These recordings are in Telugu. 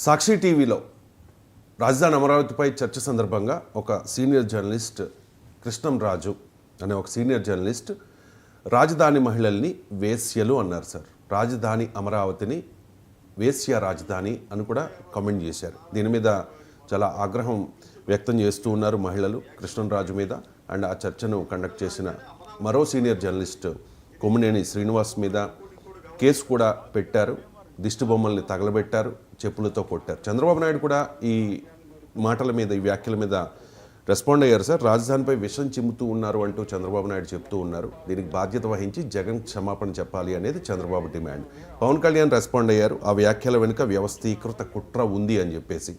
సాక్షి టీవీలో రాజధాని అమరావతిపై చర్చ సందర్భంగా ఒక సీనియర్ జర్నలిస్ట్ కృష్ణం రాజు అనే ఒక సీనియర్ జర్నలిస్ట్ రాజధాని మహిళల్ని వేశ్యలు అన్నారు సార్. రాజధాని అమరావతిని వేశ్య రాజధాని అని కూడా కామెంట్ చేశారు. దీని మీద చాలా ఆగ్రహం వ్యక్తం చేస్తూ ఉన్నారు మహిళలు కృష్ణం రాజు మీద. అండ్ ఆ చర్చను కండక్ట్ చేసిన మరో సీనియర్ జర్నలిస్ట్ కొమ్మినేని శ్రీనివాస్ మీద కేసు కూడా పెట్టారు. దిష్టి బొమ్మల్ని తగలబెట్టారు, చెప్పులతో కొట్టారు. చంద్రబాబు నాయుడు కూడా ఈ మాటల మీద, ఈ వ్యాఖ్యల మీద రెస్పాండ్ అయ్యారు సార్. రాజధానిపై విషం చిమ్ముతూ ఉన్నారు అంటూ చంద్రబాబు నాయుడు చెప్తూ ఉన్నారు. దీనికి బాధ్యత వహించి జగన్ క్షమాపణ చెప్పాలి అనేది చంద్రబాబు డిమాండ్. పవన్ కళ్యాణ్ రెస్పాండ్ అయ్యారు. ఆ వ్యాఖ్యల వెనుక వ్యవస్థీకృత కుట్ర ఉంది అని చెప్పేసి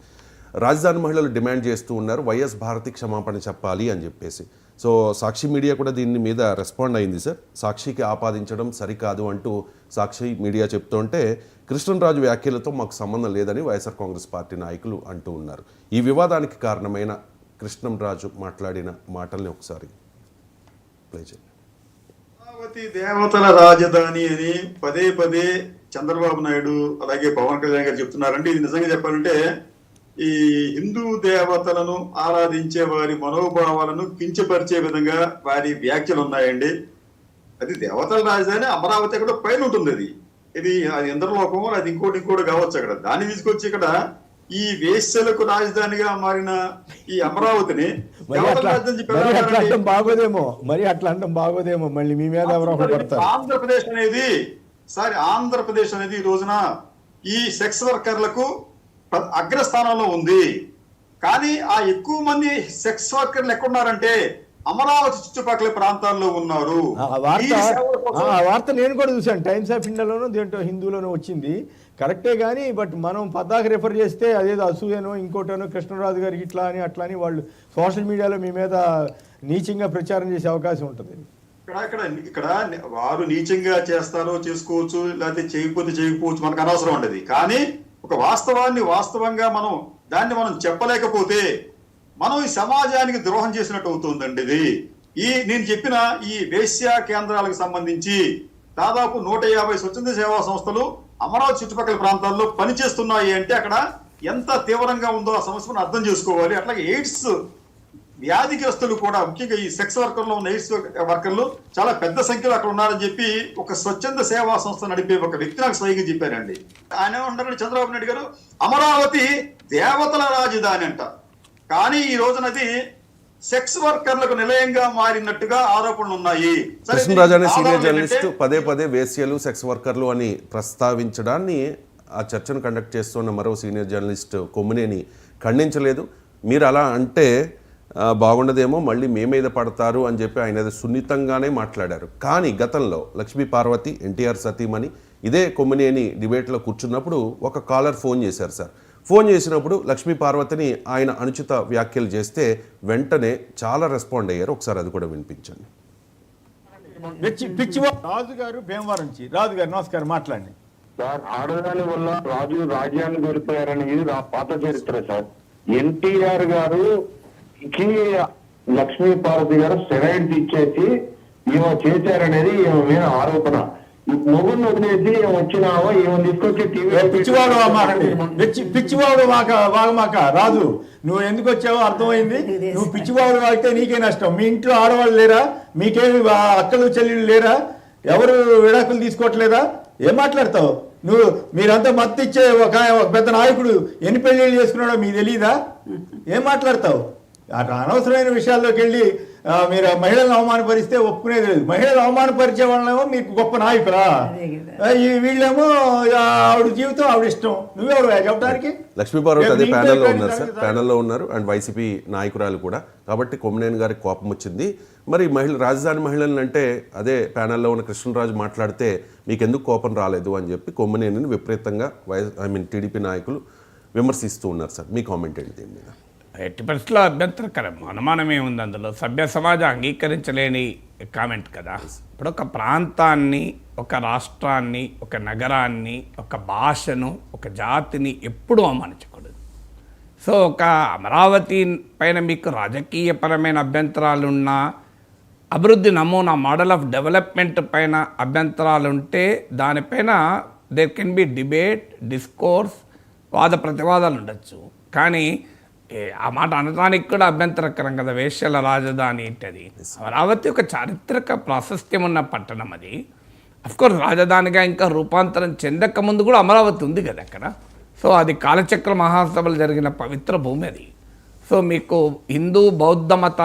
రాజధాని మహిళలు డిమాండ్ చేస్తూ ఉన్నారు. వైఎస్ భారతి క్షమాపణ చెప్పాలి అని చెప్పేసి. సో సాక్షి మీడియా కూడా దీని మీద రెస్పాండ్ అయింది సార్. సాక్షికి ఆపాదించడం సరికాదు అంటూ సాక్షి మీడియా చెప్తుంటే కృష్ణంరాజు వ్యాఖ్యలతో మాకు సంబంధం లేదని వైఎస్ఆర్ కాంగ్రెస్ పార్టీ నాయకులు అంటూ ఉన్నారు. ఈ వివాదానికి కారణమైన కృష్ణంరాజు మాట్లాడిన మాటల్ని ఒకసారి ప్లే చేయండి. అమరావతి దేవతల రాజధాని అని పదే పదే చంద్రబాబు నాయుడు అలాగే పవన్ కళ్యాణ్ గారు చెప్తున్నారంటే ఇది నిజంగా చెప్పాలంటే ఈ హిందూ దేవతలను ఆరాధించే వారి మనోభావాలను కించపరిచే విధంగా వారి వ్యాఖ్యలు ఉన్నాయండి. అది దేవతల రాజధాని అమరావతి కూడా పైన ఉంటుంది. ఇది ఇంద్రలోకం, అది ఇంకోటి కావచ్చు. అక్కడ దాన్ని తీసుకొచ్చి ఇక్కడ ఈ వేశ్యలకు రాజధానిగా మారిన ఈ అమరావతిని బాగోదేమో మళ్ళీ మీ మీద ఆంధ్రప్రదేశ్ అనేది ఈ రోజున ఈ సెక్స్ వర్కర్లకు అగ్రస్థానంలో ఉంది. కానీ ఆ ఎక్కువ మంది సెక్స్ వర్కర్లు ఎక్కడున్నారంటే అమరావతి చుట్టుపక్కల ప్రాంతాల్లో ఉన్నారు. ఆ వార్త నేను కూడా చూశాను. టైమ్స్ ఆఫ్ ఇండియాలోనూ దేంట్లో హిందూలోనూ వచ్చింది. కరెక్టే కానీ బట్ మనం పద్దాకి రెఫర్ చేస్తే అదేదో అసూయనో ఇంకోటనో కృష్ణరాజు గారికి ఇట్లా అని అట్లా అని వాళ్ళు సోషల్ మీడియాలో మీ మీద నీచంగా ప్రచారం చేసే అవకాశం ఉంటుంది. ఇక్కడ వారు నీచంగా చేస్తారో చేసుకోవచ్చు, లేకపోతే చేయకపోవచ్చు, మనకు అనవసరం ఉండదు. కానీ ఒక వాస్తవాన్ని వాస్తవంగా దాన్ని మనం చెప్పలేకపోతే మనం ఈ సమాజానికి ద్రోహం చేసినట్టు అవుతుందండి. ఇది నేను చెప్పిన ఈ వేశ్య కేంద్రాలకు సంబంధించి దాదాపు 150 స్వచ్ఛంద సేవా సంస్థలు అమరావతి చుట్టుపక్కల ప్రాంతాల్లో పనిచేస్తున్నాయి అంటే అక్కడ ఎంత తీవ్రంగా ఉందో ఆ సమస్యను అర్థం చేసుకోవాలి. అట్లాగే ఎయిడ్స్ వ్యాధిగ్రస్తులు కూడా, ముఖ్యంగా ఈ సెక్స్ వర్కర్లో ఉన్న ఎయిడ్స్ వర్కర్లు చాలా పెద్ద సంఖ్యలో అక్కడ ఉన్నారని చెప్పి ఒక స్వచ్ఛంద సేవా సంస్థ నడిపే ఒక వ్యక్తి నాకు స్వయంగా చెప్పారండి. ఆయన ఉంటారు చంద్రబాబు నాయుడు గారు అమరావతి దేవతల రాజధాని అంట. కానీ ఈ రోజునది సెక్స్ వర్కర్లకు నిలయంగా మారినట్టుగా ఆరోపణలు ఉన్నాయి. కృష్ణరాజు అనే సీనియర్ జర్నలిస్ట్ పదే పదే వేశ్యలు, సెక్స్ వర్కర్లు అని ప్రస్తావించడాన్ని ఆ చర్చను కండక్ట్ చేస్తున్న మరో సీనియర్ జర్నలిస్ట్ కొమ్మినేని ఖండించలేదు. మీరు అలా అంటే బాగుండదేమో, మళ్ళీ మీ మీద పడతారు అని చెప్పి ఆయన సున్నితంగానే మాట్లాడారు. కానీ గతంలో లక్ష్మీ పార్వతి, ఎన్టీఆర్ సతీమణి ఇదే కొమ్మినేని డిబేట్లో కూర్చున్నప్పుడు ఒక కాలర్ ఫోన్ చేశారు సార్. ఫోన్ చేసినప్పుడు లక్ష్మీ పార్వతిని ఆయన అనుచిత వ్యాఖ్యలు చేస్తే వెంటనే చాలా రెస్పాండ్ అయ్యారు. ఒకసారి అది కూడా వినిపించండి. రాజు గారు భీమవరం నుంచి. రాజు గారు నమస్కారం, మాట్లాడండి సార్. ఆడదాని వల్ల రాజు రాజ్యాన్ని కోల్పోయారనేది నా పాత చరిత్ర సార్. ఎన్టీఆర్ గారు లక్ష్మీ పార్వతి గారు స్టెరాయిడ్స్ ఇచ్చేసి ఈమె చేశారనేది ఈమె మీద ఆరోపణ. మొగుడిని వదిలేసి వచ్చినావా ఈమె తీసుకొచ్చి పిచ్చివాడు వాగమాక. రాజు, నువ్వు ఎందుకు వచ్చావో అర్థమైంది. నువ్వు పిచ్చివాడు వాగితే నీకే నష్టం. మీ ఇంట్లో ఆడవాళ్ళు లేరా? మీకేమి అక్కలు చెల్లెళ్ళు లేరా? ఎవరు విడాకులు తీసుకోవట్లేదా? ఏం మాట్లాడతావు నువ్వు? మీరంతా మత్తు ఇచ్చే ఒక పెద్ద నాయకుడు ఎన్ని పెళ్లిళ్ళు చేసుకున్నాడో మీకు తెలీదా? ఏం మాట్లాడతావు? అట్లా అనవసరమైన విషయాల్లోకి వెళ్ళి మీరు మహిళలను అవమానపరిస్తే ఒప్పుకునేది లేదు. మహిళలు అవమానపరిచే వాళ్ళేమో మీకు గొప్ప నాయకులా, వీళ్ళేమో ఆవిడ జీవితం ఆవిడ ఇష్టం. నువ్వెవడు చెప్పడానికి? లక్ష్మీపార్వతి అదే ప్యానెల్లో ఉన్నారు సార్, ప్యానెల్లో ఉన్నారు. అండ్ వైసీపీ నాయకురాలు కూడా. కాబట్టి కొమ్మినేని గారికి కోపం వచ్చింది. మరి రాజధాని మహిళలను అంటే అదే ప్యానెల్లో ఉన్న కృష్ణరాజు మాట్లాడితే మీకు ఎందుకు కోపం రాలేదు అని చెప్పి కొమ్మినేనిని విపరీతంగా టీడీపీ నాయకులు విమర్శిస్తూ ఉన్నారు సార్. మీ కామెంట్ ఏంటి దీని మీద? ఎట్టి పరిస్థితుల్లో అభ్యంతరకరం, అనుమానమే ఉంది అందులో. సభ్య సమాజం అంగీకరించలేని కామెంట్ కదా. ఇప్పుడు ఒక ప్రాంతాన్ని, ఒక రాష్ట్రాన్ని, ఒక నగరాన్ని, ఒక భాషను, ఒక జాతిని ఎప్పుడూ అవమానించకూడదు. సో ఒక అమరావతి పైన మీకు రాజకీయపరమైన అభ్యంతరాలున్నా, అభివృద్ధి నమూనా మోడల్ ఆఫ్ డెవలప్మెంట్ పైన అభ్యంతరాలుంటే దానిపైన there can be debate, discourse, వాద ప్రతివాదాలు ఉండొచ్చు, కానీ ఆ మాట అనడానికి కూడా అభ్యంతరకరం కదా. వేశ్యల రాజధాని ఏంటది? అమరావతి ఒక చారిత్రక ప్రాశస్త్యం ఉన్న పట్టణం అది. అఫ్కోర్స్ రాజధానిగా ఇంకా రూపాంతరం చెందక ముందు కూడా అమరావతి ఉంది కదా అక్కడ. సో అది కాలచక్ర మహాసభలు జరిగిన పవిత్ర భూమి అది. సో మీకు హిందూ బౌద్ధ మత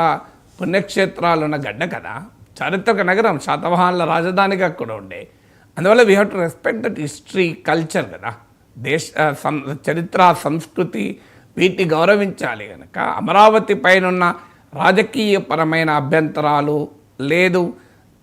పుణ్యక్షేత్రాలు ఉన్న గడ్డ కదా, చారిత్రక నగరం, శాతవాహనుల రాజధానిగా కూడా ఉండే. అందువల్ల we have to respect that history, culture కదా, చరిత్ర, సంస్కృతి, వీటిని గౌరవించాలి. కనుక అమరావతి పైన ఉన్న రాజకీయపరమైన అభ్యంతరాలు లేదు,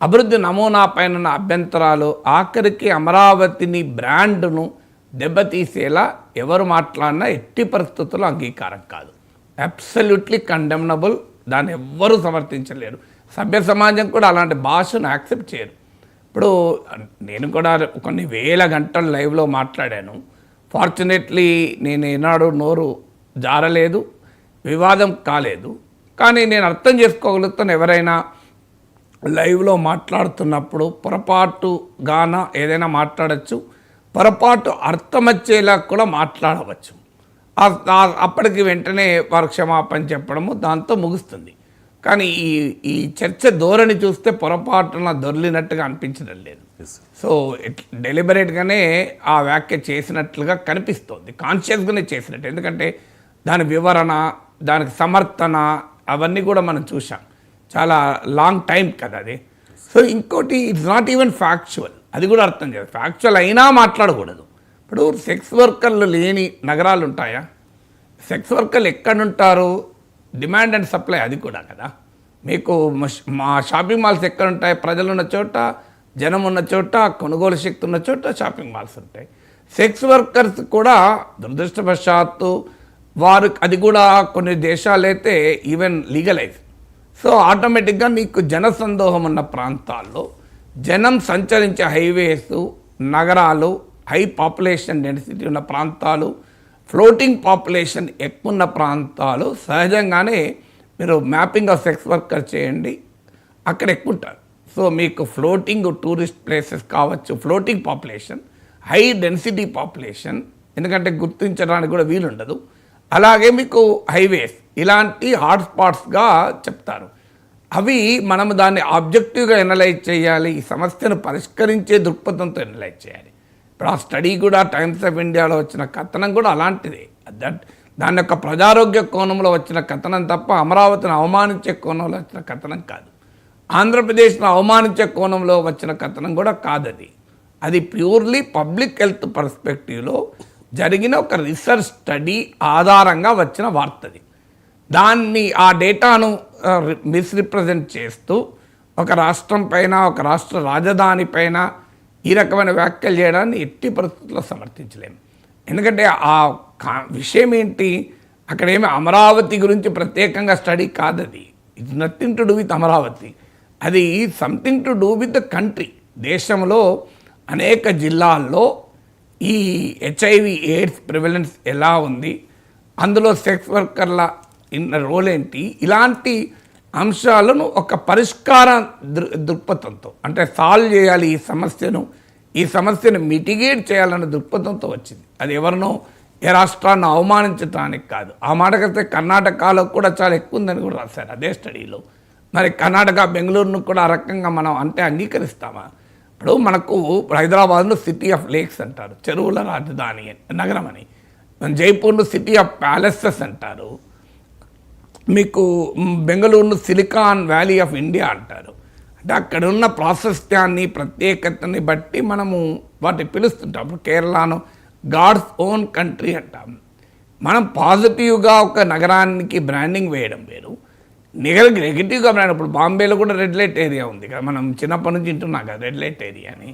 అభివృద్ధి నమూనా పైన ఉన్న అభ్యంతరాలు, ఆఖరికి అమరావతిని బ్రాండ్ను దెబ్బతీసేలా ఎవరు మాట్లాడినా ఎట్టి పరిస్థితుల్లో అంగీకారం కాదు. Absolutely condemnable. దాన్ని ఎవ్వరూ సమర్థించలేరు. సభ్య సమాజం కూడా అలాంటి భాషను యాక్సెప్ట్ చేయరు. ఇప్పుడు నేను కూడా కొన్ని వేల గంటలు లైవ్లో మాట్లాడాను. ఫార్చునేట్లీ నేను ఏనాడు నోరు జారలేదు, వివాదం కాలేదు. కానీ నేను అర్థం చేసుకోగలుగుతాను, ఎవరైనా లైవ్లో మాట్లాడుతున్నప్పుడు పొరపాటుగాన ఏదైనా మాట్లాడచ్చు, పొరపాటు అర్థమచ్చేలా కూడా మాట్లాడవచ్చు. అప్పటికి వెంటనే వారు క్షమాపణ చెప్పడము దాంతో ముగుస్తుంది. కానీ ఈ చర్చ ధోరణి చూస్తే పొరపాటున దొర్లినట్టుగా అనిపించడం లేదు. సో డెలిబరేట్గానే ఆ వ్యాఖ్య చేసినట్లుగా కనిపిస్తోంది, కాన్షియస్గానే చేసినట్టు. ఎందుకంటే దాని వివరణ, దానికి సమర్థన, అవన్నీ కూడా మనం చూసాం. చాలా లాంగ్ టైం కదా అది. సో ఇంకోటి, ఇట్స్ నాట్ ఈవెన్ ఫ్యాక్చువల్, అది కూడా అర్థం చేయాలి. ఫ్యాక్చువల్ అయినా మాట్లాడకూడదు. ఇప్పుడు సెక్స్ వర్కర్లు లేని నగరాలు ఉంటాయా? సెక్స్ వర్కర్లు ఎక్కడుంటారు? డిమాండ్ అండ్ సప్లై, అది కూడా కదా. మీకు మా షాపింగ్ మాల్స్ ఎక్కడ ఉంటాయి? ప్రజలు ఉన్న చోట, జనం ఉన్న చోట, కొనుగోలు శక్తి ఉన్న చోట షాపింగ్ మాల్స్ ఉంటాయి. సెక్స్ వర్కర్స్ కూడా దురదృష్టవశాత్తు వారు, అది కూడా కొన్ని దేశాలైతే ఈవెన్ లీగలైజ్. సో ఆటోమేటిక్గా నీకు జనసందోహం ఉన్న ప్రాంతాల్లో, జనం సంచరించే హైవేస్, నగరాలు, హై పాపులేషన్ డెన్సిటీ ఉన్న ప్రాంతాలు, ఫ్లోటింగ్ పాపులేషన్ ఎక్కువ ఉన్న ప్రాంతాలు, సహజంగానే మీరు మ్యాపింగ్ ఆఫ్ సెక్స్ వర్కర్ చేయండి, అక్కడ ఎక్కువ ఉంటారు. సో మీకు ఫ్లోటింగ్ టూరిస్ట్ ప్లేసెస్ కావచ్చు, floating population, high density population, ఎందుకంటే గుర్తించడానికి కూడా వీలుండదు. అలాగే మీకు హైవేస్, ఇలాంటి హాట్స్పాట్స్గా చెప్తారు. అవి మనము దాన్ని ఆబ్జెక్టివ్గా ఎనలైజ్ చేయాలి, ఈ సమస్యను పరిష్కరించే దృక్పథంతో ఎనలైజ్ చేయాలి. ఇప్పుడు ఆ స్టడీ కూడా టైమ్స్ ఆఫ్ ఇండియాలో వచ్చిన కథనం కూడా అలాంటిదే. దాని యొక్క ప్రజారోగ్య కోణంలో వచ్చిన కథనం తప్ప అమరావతిని అవమానించే కోణంలో వచ్చిన కథనం కాదు. ఆంధ్రప్రదేశ్ను అవమానించే కోణంలో వచ్చిన కథనం కూడా కాదది. అది ప్యూర్లీ పబ్లిక్ హెల్త్ పర్స్పెక్టివ్లో జరిగిన ఒక రీసెర్చ్ స్టడీ ఆధారంగా వచ్చిన వార్తది. దాన్ని, ఆ డేటాను మిస్రిప్రజెంట్ చేస్తూ ఒక రాష్ట్రం పైన, ఒక రాష్ట్ర రాజధాని పైన ఈ రకమైన వ్యాఖ్యలు చేయడాన్ని ఎట్టి పరిస్థితుల్లో సమర్థించలేము. ఎందుకంటే ఆ విషయం ఏంటి, అక్కడేమి అమరావతి గురించి ప్రత్యేకంగా స్టడీ కాదది. It's nothing to do with Amaravati, అది something to do with the country. దేశంలో అనేక జిల్లాల్లో ఈ HIV AIDS ప్రివలెన్స్ ఎలా ఉంది, అందులో సెక్స్ వర్కర్ల రోల్ ఏంటి, ఇలాంటి అంశాలను ఒక పరిష్కార దృక్పథంతో, అంటే సాల్వ్ చేయాలి ఈ సమస్యను మిటిగేట్ చేయాలన్న దృక్పథంతో వచ్చింది. అది ఎవరినో, ఏ రాష్ట్రాన్ని అవమానించడానికి కాదు. ఆ మాటకైతే కర్ణాటకలో కూడా చాలా ఎక్కువ ఉందని కూడా రాశారు అదే స్టడీలో. మరి కర్ణాటక, బెంగళూరును కూడా ఆ రకంగా మనం అంటే అంగీకరిస్తామా? ఇప్పుడు మనకు హైదరాబాద్ను సిటీ ఆఫ్ లేక్స్ అంటారు, చెరువుల రాజధాని నగరం అని. జైపూర్ను సిటీ ఆఫ్ ప్యాలెసెస్ అంటారు. మీకు బెంగళూరును సిలికాన్ వ్యాలీ ఆఫ్ ఇండియా అంటారు. అంటే అక్కడ ఉన్న ప్రాశస్త్యాన్ని, ప్రత్యేకతని బట్టి మనము వాటిని పిలుస్తుంటాం. ఇప్పుడు కేరళను గాడ్స్ ఓన్ కంట్రీ అంటాం. మనం పాజిటివ్గా ఒక నగరానికి బ్రాండింగ్ వేయడం వేరు, నెగిటివ్గా బ్రాండ్. ఇప్పుడు బాంబేలో కూడా రెడ్ లైట్ ఏరియా ఉంది కదా, మనం చిన్నప్పటి నుంచి వింటున్నాం కదా రెడ్ లైట్ ఏరియా అని.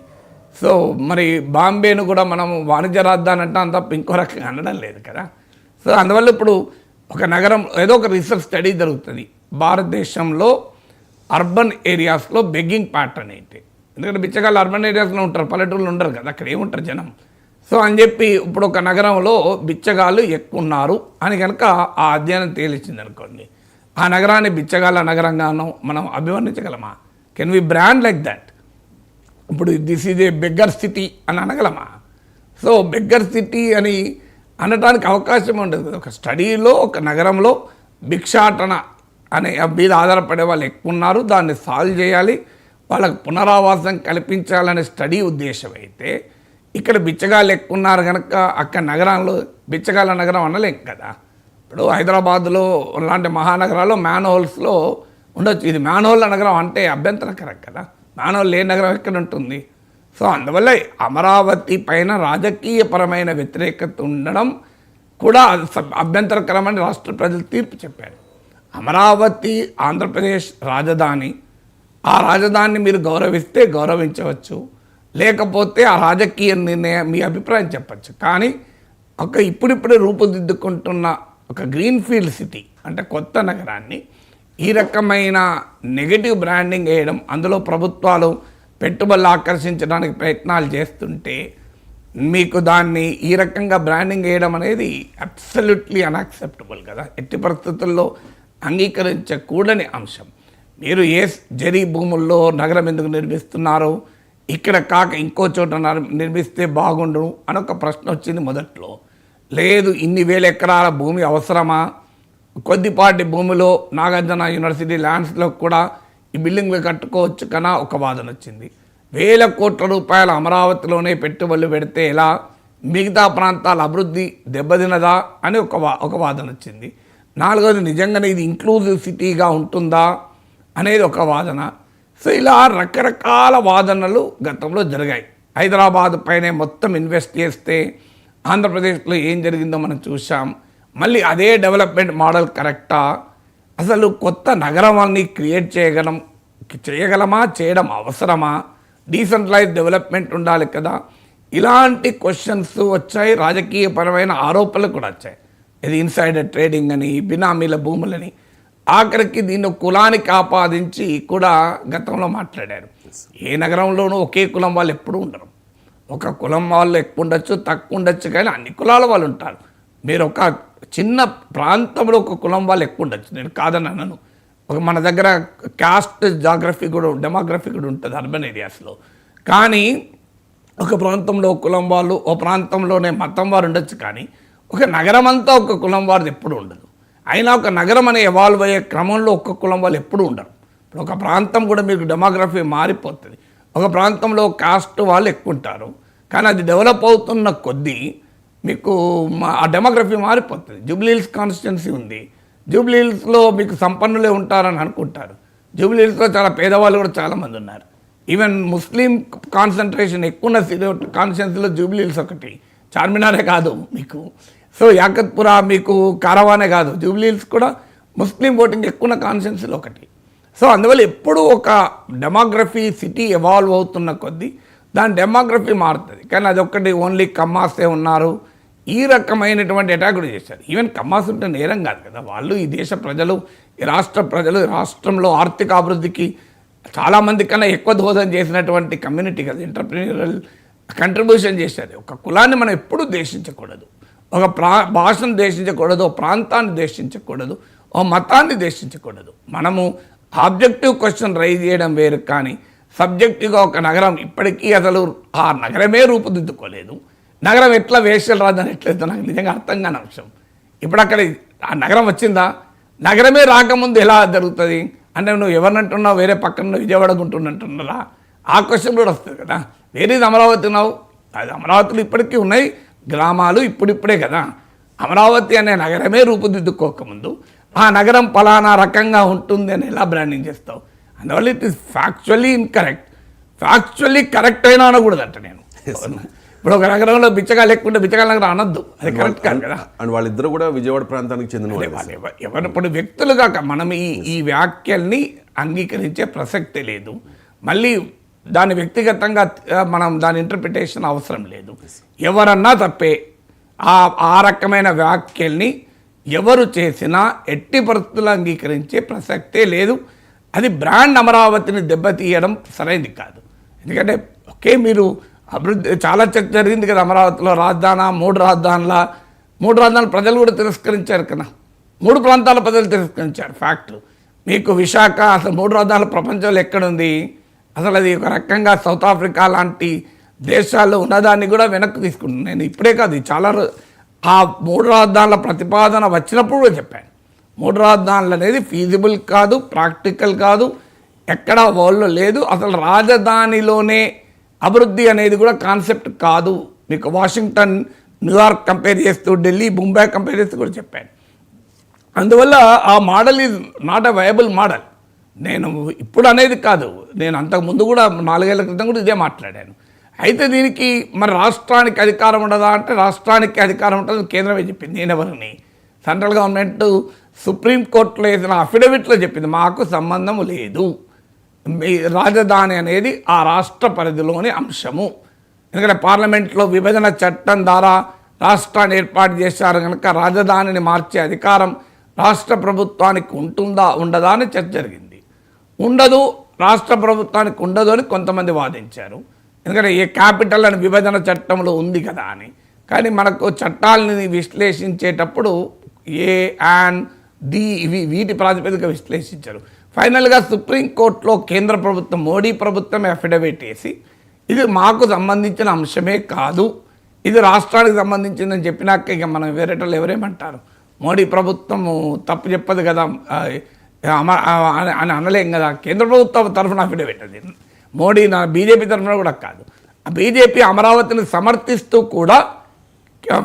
సో మరి బాంబేను కూడా మనం వాణిజ్య రాజధాని అంటాం తప్ప ఇంకో రకంగా అనడం లేదు కదా. సో అందువల్ల ఇప్పుడు ఒక నగరం, ఏదో ఒక రీసెర్చ్ స్టడీ జరుగుతుంది, భారతదేశంలో అర్బన్ ఏరియాస్లో బెగ్గింగ్ ప్యాటర్న్ ఏంటి. ఎందుకంటే బిచ్చగాళ్ళు అర్బన్ ఏరియాస్లో ఉంటారు, పల్లెటూళ్ళు ఉండరు కదా, అక్కడ ఏముంటారు జనం. సో అని చెప్పి ఇప్పుడు ఒక నగరంలో బిచ్చగాళ్ళు ఎక్కువ ఉన్నారు అని కనుక ఆ అధ్యయనం తేలిచింది అనుకోండి, ఆ నగరాన్ని బిచ్చగాళ్ళ నగరంగానో మనం అభివర్ణించగలమా? Can we brand like that? ఇప్పుడు this is a beggar city అని అనగలమా? సో బెగ్గర్ సిటీ అని అనడానికి అవకాశం ఉండదు కదా. ఒక స్టడీలో ఒక నగరంలో భిక్షాటన అనే మీద ఆధారపడే వాళ్ళు ఎక్కువ ఉన్నారు, దాన్ని సాల్వ్ చేయాలి, వాళ్ళకు పునరావాసం కల్పించాలనే స్టడీ ఉద్దేశం అయితే ఇక్కడ బిచ్చగాళ్ళు ఎక్కువ ఉన్నారు కనుక అక్కడ నగరంలో బిచ్చగాళ్ళ నగరం అనలేం కదా. ఇప్పుడు హైదరాబాద్లో లాంటి మహానగరాల్లో మ్యాన్హోల్స్లో ఉండొచ్చు, ఇది మ్యాన్హోల్ నగరం అంటే అభ్యంతరకరం కదా, మ్యాన్హోల్ లేని నగరం ఎక్కడ ఉంటుంది. సో అందువల్ల అమరావతి పైన రాజకీయపరమైన వ్యతిరేకత ఉండడం కూడా అభ్యంతరకరమని రాష్ట్ర ప్రజలు తీర్పు చెప్పారు. అమరావతి ఆంధ్రప్రదేశ్ రాజధాని, ఆ రాజధానిని మీరు గౌరవిస్తే గౌరవించవచ్చు, లేకపోతే ఆ రాజకీయ నిర్ణయం మీ అభిప్రాయం చెప్పచ్చు. కానీ ఒక ఇప్పుడిప్పుడే రూపుదిద్దుకుంటున్న ఒక గ్రీన్ఫీల్డ్ సిటీ అంటే కొత్త నగరాన్ని ఈ రకమైన నెగటివ్ బ్రాండింగ్ వేయడం, అందులో ప్రభుత్వాలు పెట్టుబడులు ఆకర్షించడానికి ప్రయత్నాలు చేస్తుంటే మీకు దాన్ని ఈ రకంగా బ్రాండింగ్ వేయడం అనేది అబ్సల్యూట్లీ అన్యాక్సెప్టబుల్ కదా, ఎట్టి పరిస్థితుల్లో అంగీకరించకూడని అంశం. మీరు ఏ జరీ భూముల్లో నగరం ఎందుకు నిర్మిస్తున్నారు, ఇక్కడ కాక ఇంకో చోట నిర్మిస్తే బాగుండు అని ఒక ప్రశ్న వచ్చింది మొదట్లో. లేదు, ఇన్ని వేల ఎకరాల భూమి అవసరమా, కొద్దిపాటి భూమిలో నాగార్జున యూనివర్సిటీ ల్యాండ్స్లో కూడా ఈ బిల్డింగ్లు కట్టుకోవచ్చు కన్నా ఒక వాదన వచ్చింది. వేల కోట్ల రూపాయల అమరావతిలోనే పెట్టుబడులు పెడితే ఎలా, మిగతా ప్రాంతాల అభివృద్ధి దెబ్బతినదా అని ఒక వాదన వచ్చింది. నాలుగోది, నిజంగానే ఇది ఇంక్లూజివ్ సిటీగా ఉంటుందా అనేది ఒక వాదన. సో ఇలా రకరకాల వాదనలు గతంలో జరిగాయి. హైదరాబాద్ పైనే మొత్తం ఇన్వెస్ట్ చేస్తే ఆంధ్రప్రదేశ్లో ఏం జరిగిందో మనం చూసాం. మళ్ళీ అదే డెవలప్మెంట్ మోడల్ కరెక్టా, అసలు కొత్త నగరాన్ని క్రియేట్ చేయగలమా, చేయడం అవసరమా, డీసెంట్రలైజ్ డెవలప్మెంట్ ఉండాలి కదా, ఇలాంటి క్వశ్చన్స్ వచ్చాయి. రాజకీయపరమైన ఆరోపణలు కూడా వచ్చాయి, ఇది ఇన్సైడర్ ట్రేడింగ్ అని, బినామీల భూములని, ఆఖరికి దీన్ని కులానికి ఆపాదించి కూడా గతంలో మాట్లాడారు. ఏ నగరంలోనూ ఒకే కులం వాళ్ళు ఎప్పుడూ ఉండరు, ఒక కులం వాళ్ళు ఎక్కువ ఉండొచ్చు, తక్కువ ఉండొచ్చు, కానీ అన్ని కులాల వాళ్ళు ఉంటారు. మీరు ఒక చిన్న ప్రాంతంలో ఒక కులం వాళ్ళు ఎక్కువ ఉండొచ్చు, నేను కాదని అన్నాను. మన దగ్గర కాస్ట్ జాగ్రఫీ కూడా డెమోగ్రఫీ కూడా ఉంటుంది అర్బన్ ఏరియాస్లో. కానీ ఒక ప్రాంతంలో కులం వాళ్ళు, ఒక ప్రాంతంలోనే మతం వారు ఉండొచ్చు, కానీ ఒక నగరం అంతా ఒక కులం వారిది ఎప్పుడు ఉండదు. అయినా ఒక నగరం అనే ఎవాల్వ్ అయ్యే క్రమంలో ఒక్క కులం వాళ్ళు ఎప్పుడూ ఉండరు. ఇప్పుడు ఒక ప్రాంతం కూడా మీకు డెమోగ్రఫీ మారిపోతుంది. ఒక ప్రాంతంలో కాస్ట్ వాళ్ళు ఎక్కువ ఉంటారు, కానీ అది డెవలప్ అవుతున్న కొద్దీ మీకు ఆ డెమోగ్రఫీ మారిపోతుంది. జూబ్లీహిల్స్ కాన్స్టిట్యున్సీ ఉంది, జూబ్లీహిల్స్లో మీకు సంపన్నులే ఉంటారని అనుకుంటారు. జూబ్లీహిల్స్లో చాలా పేదవాళ్ళు కూడా చాలామంది ఉన్నారు. ఈవెన్ ముస్లిం కాన్సన్ట్రేషన్ ఎక్కువ ఉన్న కాన్స్టిట్యున్సీలో జూబ్లీహిల్స్ ఒకటి, చార్మినారే కాదు మీకు. సో యాకత్పురా మీకు కారవానే కాదు, జూబ్లీహిల్స్ కూడా ముస్లిం ఓటింగ్ ఎక్కువ ఉన్న కాన్స్టిట్యున్సీలో ఒకటి. సో అందువల్ల ఎప్పుడూ ఒక డెమోగ్రఫీ సిటీ ఎవాల్వ్ అవుతున్న కొద్దీ దాని డెమోగ్రఫీ మారుతుంది. కానీ అది ఒక్కటి ఓన్లీ కమ్మాసే ఉన్నారు, ఈ రకమైనటువంటి అటాక్ కూడా చేశారు. ఈవెన్ కమ్మాస్ ఉంటే నేరం కాదు కదా, వాళ్ళు ఈ దేశ ప్రజలు, ఈ రాష్ట్ర ప్రజలు, రాష్ట్రంలో ఆర్థిక అభివృద్ధికి చాలామంది కన్నా ఎక్కువ దోహదం చేసినటువంటి కమ్యూనిటీ కదా, ఎంటర్ప్రీనియరల్ కంట్రిబ్యూషన్ చేశారు. ఒక కులాన్ని మనం ఎప్పుడూ ద్వేషించకూడదు, ఒక భాషను ద్వేషించకూడదు, ఒక ప్రాంతాన్ని ద్వేషించకూడదు, ఒక మతాన్ని ద్వేషించకూడదు. మనము ఆబ్జెక్టివ్ క్వశ్చన్ రైజ్ చేయడం వేరు, కానీ సబ్జెక్టివ్గా ఒక నగరం ఇప్పటికీ అసలు ఆ నగరమే రూపుదిద్దుకోలేదు. నగరం ఎట్లా వేషలు రాదని ఎట్లయితే నాకు నిజంగా అర్థం కాని అంశం. ఇప్పుడు అక్కడ ఆ నగరం వచ్చిందా, నగరమే రాకముందు ఎలా జరుగుతుంది అంటే నువ్వు ఎవరినంటున్నావు, వేరే పక్కన విజయవాడ గుంటున్నట్టున్నారా, ఆ క్వశ్చన్ కూడా వస్తుంది కదా. వేరేది అమరావతి ఉన్నావు, అది అమరావతిలో ఇప్పటికీ ఉన్నాయి గ్రామాలు, ఇప్పుడిప్పుడే కదా. అమరావతి అనే నగరమే రూపుదిద్దుకోకముందు ఆ నగరం పలానా రకంగా ఉంటుంది అని ఎలా బ్రాండింగ్ చేస్తావు? అందువల్ల it is factually incorrect. Factually correct అయినా అనకూడదంట నేను. ఇప్పుడు ఒక నగరంలో బిచ్చగా లేకుంటే బిచ్చగా నగరం అనొద్దు, అది కరెక్ట్ కాదు కదా. అండ్ వాళ్ళిద్దరు కూడా విజయవాడ ప్రాంతానికి చెందిన వాళ్ళు ఎవరిప్పుడు వ్యక్తులుగా మనం ఈ వ్యాఖ్యల్ని అంగీకరించే ప్రసక్తే లేదు. మళ్ళీ దాని వ్యక్తిగతంగా మనం దాని ఇంటర్ప్రిటేషన్ అవసరం లేదు. ఎవరన్నా తప్పే, ఆ రకమైన వ్యాఖ్యల్ని ఎవరు చేసినా ఎట్టి పరిస్థితుల్లో అంగీకరించే ప్రసక్తే లేదు. అది బ్రాండ్ అమరావతిని దెబ్బతీయడం సరైనది కాదు. ఎందుకంటే ఒకే మీరు అభివృద్ధి చాలా చర్చ జరిగింది కదా అమరావతిలో, రాజధాని, మూడు రాజధానులు ప్రజలు కూడా తిరస్కరించారు కదా, 3 ప్రాంతాల ప్రజలు తిరస్కరించారు. ఫ్యాక్ట్ మీకు విశాఖ అసలు 3 రాజధానుల ప్రపంచంలో ఎక్కడుంది? అసలు అది ఒక రకంగా సౌత్ ఆఫ్రికా లాంటి దేశాల్లో ఉన్నదాన్ని కూడా వెనక్కి తీసుకుంటుంది. నేను ఇప్పుడే కాదు, చాలా ఆ 3 రాజధానుల ప్రతిపాదన వచ్చినప్పుడు కూడా చెప్పాను, 3 రాజధానులు అనేది ఫీజిబుల్ కాదు, ప్రాక్టికల్ కాదు, ఎక్కడ వరల్డ్లో లేదు. అసలు రాజధానిలోనే అభివృద్ధి అనేది కూడా కాన్సెప్ట్ కాదు. మీకు వాషింగ్టన్, న్యూయార్క్ కంపేర్ చేస్తూ, ఢిల్లీ, ముంబై కంపేర్ చేస్తూ కూడా చెప్పాను. అందువల్ల ఆ model is not a viable model. నేను ఇప్పుడు అనేది కాదు, నేను అంతకుముందు కూడా 4 ఏళ్ల క్రితం కూడా ఇదే మాట్లాడాను. అయితే దీనికి మరి రాష్ట్రానికి అధికారం ఉండదా అంటే రాష్ట్రానికి అధికారం ఉంటుందని కేంద్రమే చెప్పింది. నేనెవరిని, సెంట్రల్ గవర్నమెంట్ సుప్రీంకోర్టులో వేసిన అఫిడవిట్లో చెప్పింది మాకు సంబంధం లేదు, మీ రాజధాని అనేది ఆ రాష్ట్ర పరిధిలోని అంశము. ఎందుకంటే పార్లమెంట్లో విభజన చట్టం ద్వారా రాష్ట్రాన్ని ఏర్పాటు చేశారు కనుక రాజధానిని మార్చే అధికారం రాష్ట్ర ప్రభుత్వానికి ఉంటుందా ఉండదా అని చర్చ జరిగింది. ఉండదు, రాష్ట్ర ప్రభుత్వానికి ఉండదు అని కొంతమంది వాదించారు. ఎందుకంటే ఏ క్యాపిటల్ అని విభజన చట్టంలో ఉంది కదా అని. కానీ మనకు చట్టాలని విశ్లేషించేటప్పుడు ఏ అండ్ డి వీటి ప్రాతిపదిక విశ్లేషించారు. ఫైనల్గా సుప్రీంకోర్టులో కేంద్ర ప్రభుత్వం, మోడీ ప్రభుత్వం అఫిడవిట్ వేసి ఇది మాకు సంబంధించిన అంశమే కాదు, ఇది రాష్ట్రానికి సంబంధించిందని చెప్పినాక ఇక మనం వేరేటోళ్ళు ఎవరేమంటారు, మోడీ ప్రభుత్వం తప్పు చెప్పదు కదా అని అనలేం కదా. కేంద్ర ప్రభుత్వం తరఫున అఫిడవిట్ అది, మోడీ బీజేపీ తరఫున కూడా కాదు. ఆ బీజేపీ అమరావతిని సమర్థిస్తూ కూడా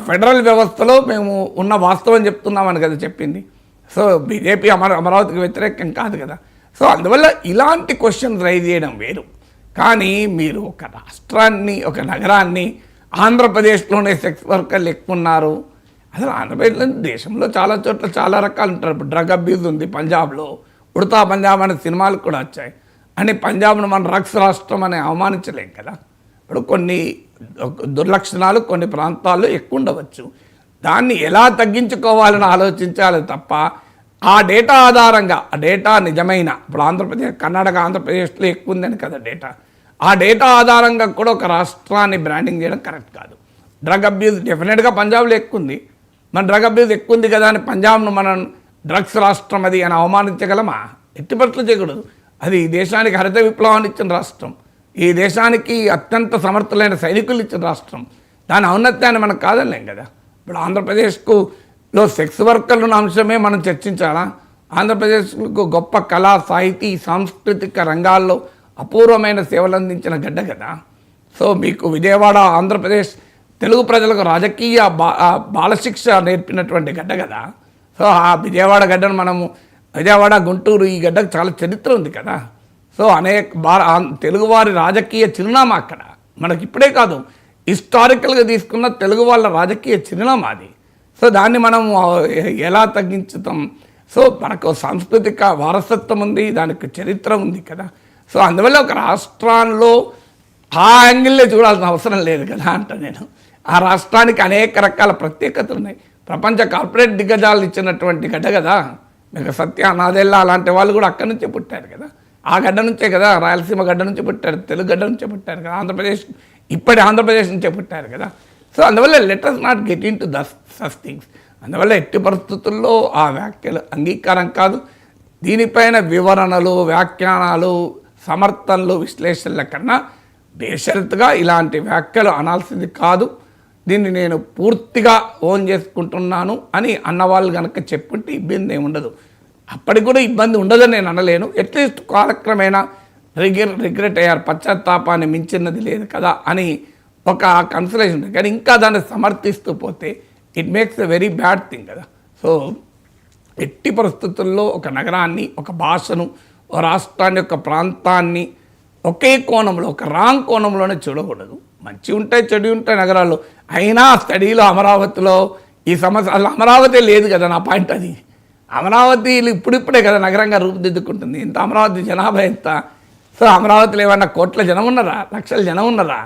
ఫెడరల్ వ్యవస్థలో మేము ఉన్న వాస్తవం చెప్తున్నామని కదా చెప్పింది. సో బీజేపీ అమరావతికి వ్యతిరేకం కాదు కదా. సో అందువల్ల ఇలాంటి క్వశ్చన్స్ రైజ్ చేయడం వేరు. కానీ మీరు ఒక రాష్ట్రాన్ని, ఒక నగరాన్ని ఆంధ్రప్రదేశ్లోనే సెక్స్ వర్కర్లు ఎక్కువ ఉన్నారు, అసలు ఆంధ్రప్రదేశ్లో దేశంలో చాలా చోట్ల చాలా రకాలు ఉంటారు. ఇప్పుడు డ్రగ్ అబ్యూజ్ ఉంది పంజాబ్లో, ఉడతా పంజాబ్ అనే సినిమాలు కూడా వచ్చాయి. అని పంజాబ్ను మన డ్రగ్స్ రాష్ట్రం అని అవమానించలేం కదా. ఇప్పుడు కొన్ని దుర్లక్షణాలు కొన్ని ప్రాంతాల్లో ఎక్కువ ఉండవచ్చు, దాన్ని ఎలా తగ్గించుకోవాలని ఆలోచించాలి తప్ప ఆ డేటా ఆధారంగా, ఆ డేటా నిజమైన, ఇప్పుడు ఆంధ్రప్రదేశ్, కర్ణాటక, ఆంధ్రప్రదేశ్లో ఎక్కువ ఉందని కదా డేటా, ఆ డేటా ఆధారంగా కూడా ఒక రాష్ట్రాన్ని బ్రాండింగ్ చేయడం కరెక్ట్ కాదు. డ్రగ్ అబ్యూజ్ డెఫినెట్గా పంజాబ్లో ఎక్కువ ఉంది, మన డ్రగ్ అబ్యూజ్ ఎక్కువ ఉంది కదా అని పంజాబ్ను మనం డ్రగ్స్ రాష్ట్రం అది అని అవమానించగలమా? ఎట్టి పరిస్థితులు చేయకూడదు. అది ఈ దేశానికి హరిత విప్లవాన్ని ఇచ్చిన రాష్ట్రం, ఈ దేశానికి అత్యంత సమర్థులైన సైనికులు ఇచ్చిన రాష్ట్రం, దాని ఔన్నత్యాన్ని మనం కాదలేం కదా. ఇప్పుడు ఆంధ్రప్రదేశ్లో సెక్స్ వర్కర్లు ఉన్న అంశమే మనం చర్చించాలా? ఆంధ్రప్రదేశ్కు గొప్ప కళా, సాహితీ, సాంస్కృతిక రంగాల్లో అపూర్వమైన సేవలు అందించిన గడ్డ కదా. సో మీకు విజయవాడ, ఆంధ్రప్రదేశ్ తెలుగు ప్రజలకు రాజకీయ బాలశిక్ష నేర్పినటువంటి గడ్డ కదా. సో ఆ విజయవాడ గడ్డను మనము, విజయవాడ, గుంటూరు, ఈ గడ్డకు చాలా చరిత్ర ఉంది కదా. సో తెలుగువారి రాజకీయ చిరునామా అక్కడ మనకి ఇప్పుడే కాదు, హిస్టారికల్గా తీసుకున్న తెలుగు వాళ్ళ రాజకీయ చిరునామా అది. సో దాన్ని మనం ఎలా తగ్గించుతాం? సో మనకు సాంస్కృతిక వారసత్వం ఉంది, దానికి చరిత్ర ఉంది కదా. సో అందువల్ల ఒక రాష్ట్రాల్లో ఆ యాంగిల్లే చూడాల్సిన అవసరం లేదు కదా అంట నేను. ఆ రాష్ట్రానికి అనేక రకాల ప్రత్యేకతలు ఉన్నాయి. ప్రపంచ కార్పొరేట్ దిగ్గజాలు ఇచ్చినటువంటి గడ్డ కదా. మీకు సత్య, నాదెల్లా అలాంటి వాళ్ళు కూడా అక్కడి నుంచే పుట్టారు కదా. ఆ గడ్డ నుంచే కదా, రాయలసీమ గడ్డ నుంచి పుట్టారు, తెలుగు గడ్డ నుంచే పుట్టారు కదా, ఆంధ్రప్రదేశ్ ఇప్పటి ఆంధ్రప్రదేశ్ నుంచే పుట్టారు కదా. సో అందువల్ల let us not get in to such things. అందువల్ల ఎట్టి పరిస్థితుల్లో ఆ వ్యాఖ్యలు అంగీకారం కాదు. దీనిపైన వివరణలు, వ్యాఖ్యానాలు, సమర్థనలు, విశ్లేషణల కన్నా బేషరతుగా ఇలాంటి వ్యాఖ్యలు అనాల్సింది కాదు. దీన్ని నేను పూర్తిగా ఓన్ చేసుకుంటున్నాను అని అన్నవాళ్ళు కనుక చెప్పుంటే ఇబ్బంది ఏమి ఉండదు. అప్పటికి కూడా ఇబ్బంది ఉండదని నేను అనలేను. అట్లీస్ట్ కాలక్రమేణా రిగ్రెట్ అయ్యారు, పశ్చాత్తాపాన్ని మించినది లేదు కదా అని ఒక కన్సలేషన్. కానీ ఇంకా దాన్ని సమర్థిస్తూ పోతే it makes a very bad thing కదా. సో ఎట్టి పరిస్థితుల్లో ఒక నగరాన్ని, ఒక భాషను, ఒక రాష్ట్రాన్ని, ఒక ప్రాంతాన్ని ఒకే కోణంలో, ఒక రాంగ్ కోణంలోనే చూడకూడదు. మంచి ఉంటాయి, చెడు ఉంటాయి నగరాల్లో. అయినా స్టడీలో అమరావతిలో ఈ సమస్య, అసలు అమరావతి లేదు కదా. నా పాయింట్ అది. అమరావతిలో ఇప్పుడిప్పుడే కదా నగరంగా రూపుదిద్దుకుంటుంది. ఇంత అమరావతి జనాభా ఎంత? సో అమరావతిలో ఏమన్నా కోట్ల జనం ఉన్నారా, లక్షల జనం ఉన్నారా?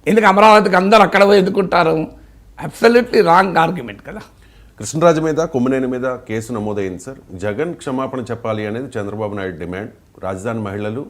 ఎందుకు అమరావతికి అందరూ అక్కడ పోయి ఎదుర్కొంటారు? అబ్సల్యూట్లీ రాంగ్ ఆర్గ్యుమెంట్ కదా. కృష్ణరాజు మీద, కొమ్మినేని మీద కేసు నమోదైంది సార్. జగన్ క్షమాపణ చెప్పాలి అనేది చంద్రబాబు నాయుడు డిమాండ్. రాజధాని మహిళలు